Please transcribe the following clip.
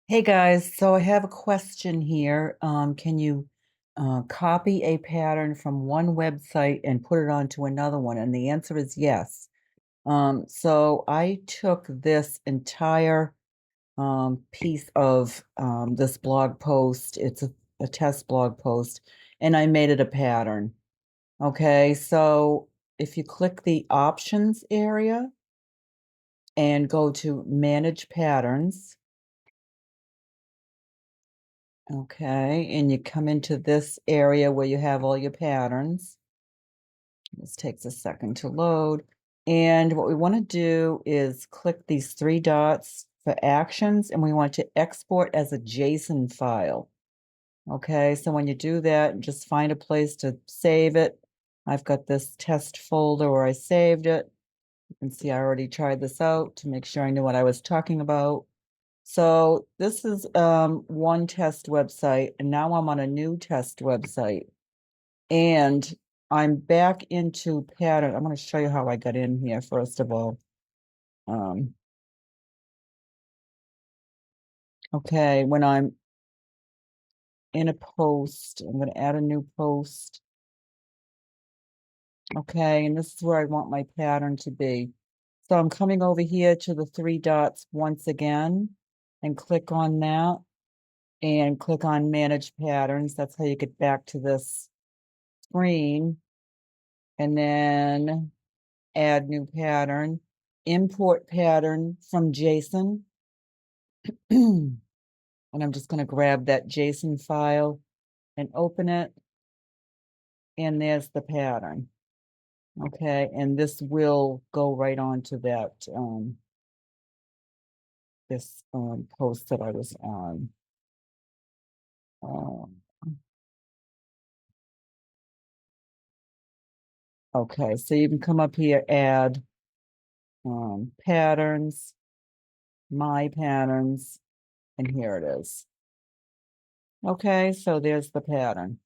Hey guys, so I have a question here. Can you copy a pattern from one website and put it onto another one? And the answer is yes. So I took this entire piece of this blog post. It's a test blog post, and I made it a pattern. Okay, so if you click the options area and go to manage patterns. Okay, and you come into this area where you have all your patterns. This takes a second to load. And what we want to do is click these three dots for actions, and we want to export as a JSON file. Okay, so when you do that, just find a place to save it. I've got this test folder where I saved it. You can see I already tried this out to make sure I knew what I was talking about. So this is one test website, and now I'm on a new test website. And I'm back into pattern. I'm going to show you how I got in here, first of all. Um, okay, when I'm in a post, I'm going to add a new post. Okay, and this is where I want my pattern to be. So I'm coming over here to the three dots once again and click on that and click on Manage Patterns. That's how you get back to this screen. And then add new pattern, import pattern from JSON. And I'm just going to grab that JSON file and open it. And there's the pattern. Okay, and this will go right on to that this post that I was on. Um, okay, so you can come up here, add patterns, my patterns, and here it is. Okay, so there's the pattern.